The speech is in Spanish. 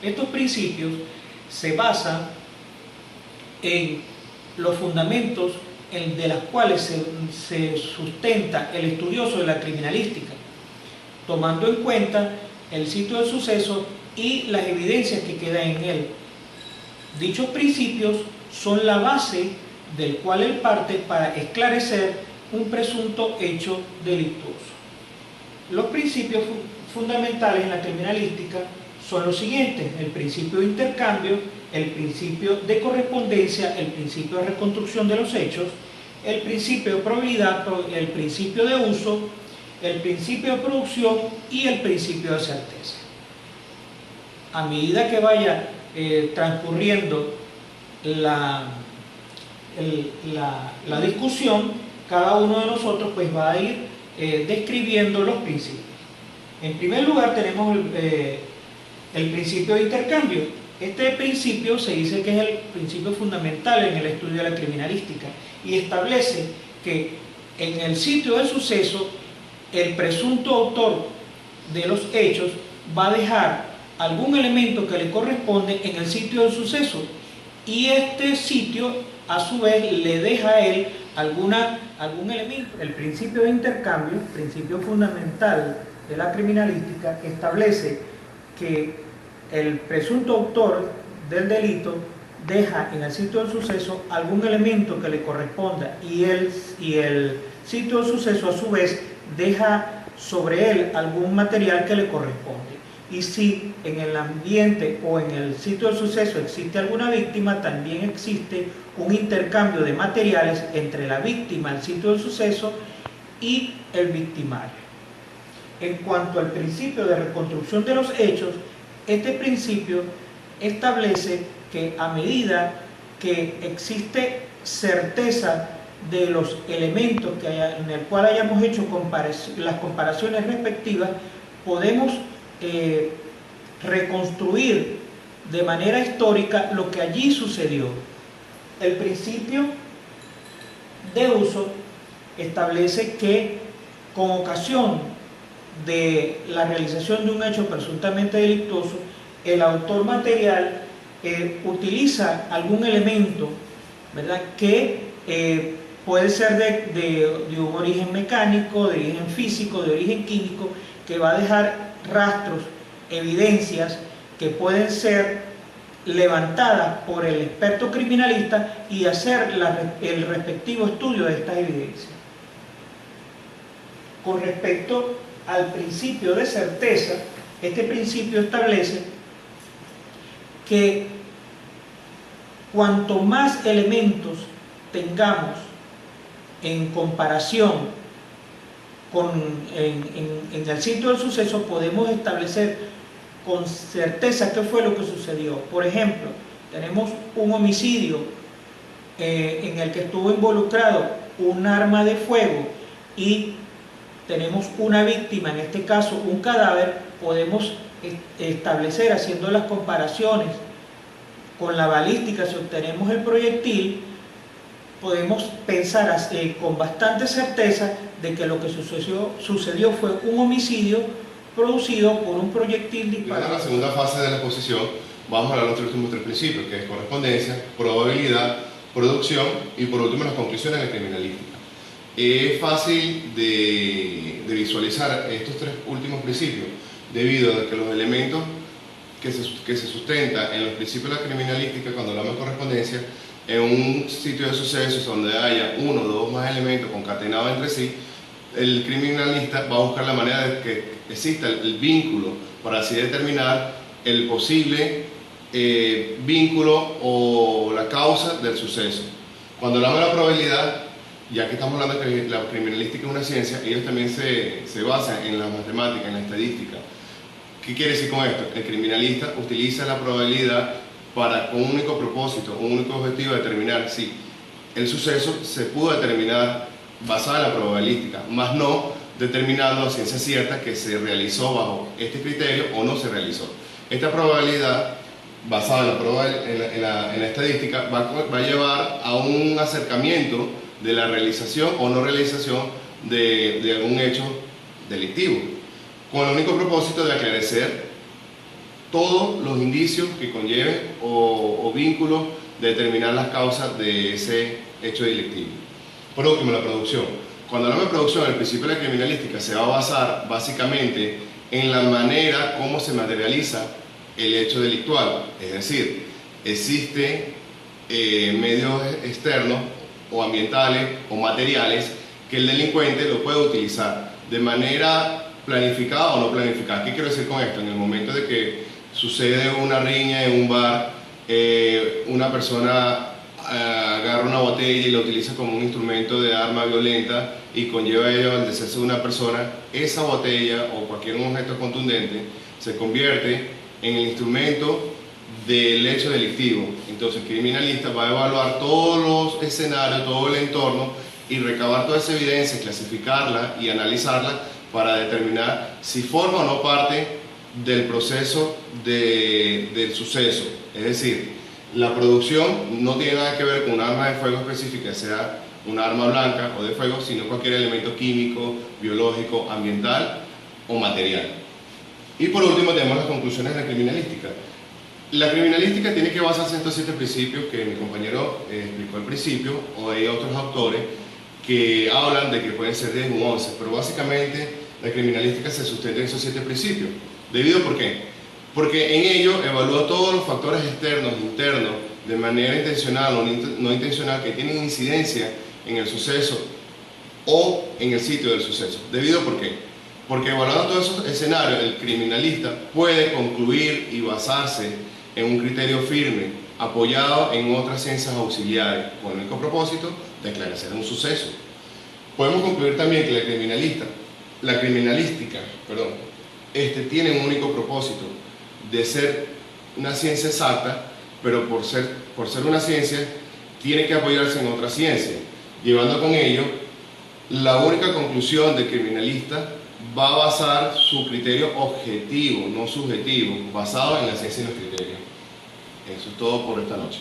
Estos principios se basan en los fundamentos de los cuales se sustenta el estudioso de la criminalística, tomando en cuenta el sitio del suceso y las evidencias que quedan en él. Dichos principios son la base del cual él parte para esclarecer un presunto hecho delictuoso. Los principios fundamentales en la criminalística son los siguientes: el principio de intercambio, el principio de correspondencia, el principio de reconstrucción de los hechos, el principio de probabilidad, el principio de uso, el principio de producción y el principio de certeza. A medida que vaya transcurriendo la discusión, cada uno de nosotros pues va a ir describiendo los principios. En primer lugar tenemos el principio de intercambio. Este principio se dice que es el principio fundamental en el estudio de la criminalística y establece que en el sitio del suceso el presunto autor de los hechos va a dejar algún elemento que le corresponde en el sitio del suceso y este sitio a su vez le deja a él algún elemento. El principio de intercambio, principio fundamental de la criminalística, establece que el presunto autor del delito deja en el sitio del suceso algún elemento que le corresponda y el sitio del suceso a su vez deja sobre él algún material que le corresponde. Y si en el ambiente o en el sitio del suceso existe alguna víctima, también existe un intercambio de materiales entre la víctima, el sitio del suceso y el victimario. En cuanto al principio de reconstrucción de los hechos, este principio establece que a medida que existe certeza de los elementos en el cual hayamos hecho las comparaciones respectivas, podemos reconstruir de manera histórica lo que allí sucedió. El principio de uso establece que con ocasión de la realización de un hecho presuntamente delictuoso, el autor material utiliza algún elemento, ¿verdad?, que puede ser de un origen mecánico, de origen físico, de origen químico, que va a dejar rastros, evidencias que pueden ser levantadas por el experto criminalista y hacer el respectivo estudio de estas evidencias. Con respecto al principio de certeza, este principio establece que cuanto más elementos tengamos en comparación en el sitio del suceso, podemos establecer con certeza qué fue lo que sucedió. Por ejemplo, tenemos un homicidio en el que estuvo involucrado un arma de fuego y tenemos una víctima, en este caso un cadáver. Podemos establecer, haciendo las comparaciones con la balística, si obtenemos el proyectil, podemos pensar con bastante certeza de que lo que sucedió fue un homicidio producido por un proyectil disparado. En la segunda fase de la exposición vamos a hablar de los últimos tres principios, que es correspondencia, probabilidad, producción y por último las conclusiones de la criminalística. Es fácil de visualizar estos tres últimos principios debido a que los elementos que se sustentan en los principios de la criminalística, cuando hablamos de correspondencia, en un sitio de sucesos donde haya uno o dos más elementos concatenados entre sí, el criminalista va a buscar la manera de que exista el vínculo para así determinar el posible vínculo o la causa del suceso. Cuando hablamos de la probabilidad, ya que estamos hablando de que la criminalística es una ciencia, ellos también se basan en la matemática, en la estadística. ¿Qué quiere decir con esto? El criminalista utiliza la probabilidad para un único propósito, un único objetivo, determinar si el suceso se pudo determinar basado en la probabilística, más no determinando a ciencia cierta que se realizó bajo este criterio o no se realizó. Esta probabilidad, basada en la estadística, va a llevar a un acercamiento de la realización o no realización de algún hecho delictivo, con el único propósito de aclarecer todos los indicios que conlleven o vínculos de determinar las causas de ese hecho delictivo. Por último, la producción. Cuando hablamos de producción, el principio de la criminalística se va a basar básicamente en la manera como se materializa el hecho delictual. Es decir, existen medios externos o ambientales o materiales que el delincuente lo puede utilizar de manera planificada o no planificada. ¿Qué quiero decir con esto? En el momento de que sucede una riña en un bar, una persona agarra una botella y la utiliza como un instrumento de arma violenta y conlleva ello al deceso de una persona, esa botella o cualquier objeto contundente se convierte en el instrumento del hecho delictivo. Entonces el criminalista va a evaluar todos los escenarios, todo el entorno y recabar toda esa evidencia, clasificarla y analizarla para determinar si forma o no parte del proceso del suceso. Es decir, la producción no tiene nada que ver con un arma de fuego específica, sea un arma blanca o de fuego, sino cualquier elemento químico, biológico, ambiental o material. Y por último tenemos las conclusiones de la criminalística. La criminalística tiene que basarse en estos 7 principios que mi compañero explicó al principio, o hay otros autores que hablan de que pueden ser 10 u 11, pero básicamente la criminalística se sustenta en esos 7 principios. ¿Debido por qué? Porque en ello evalúa todos los factores externos e internos de manera intencional o no intencional que tienen incidencia en el suceso o en el sitio del suceso. ¿Debido por qué? Porque evaluando todos esos escenarios, el criminalista puede concluir y basarse en un criterio firme, apoyado en otras ciencias auxiliares, con el único propósito de esclarecer un suceso. Podemos concluir también que la criminalística tiene un único propósito de ser una ciencia exacta, pero por ser una ciencia, tiene que apoyarse en otra ciencia, llevando con ello la única conclusión del criminalista va a basar su criterio objetivo, no subjetivo, basado en la ciencia y los criterios. Eso es todo por esta noche.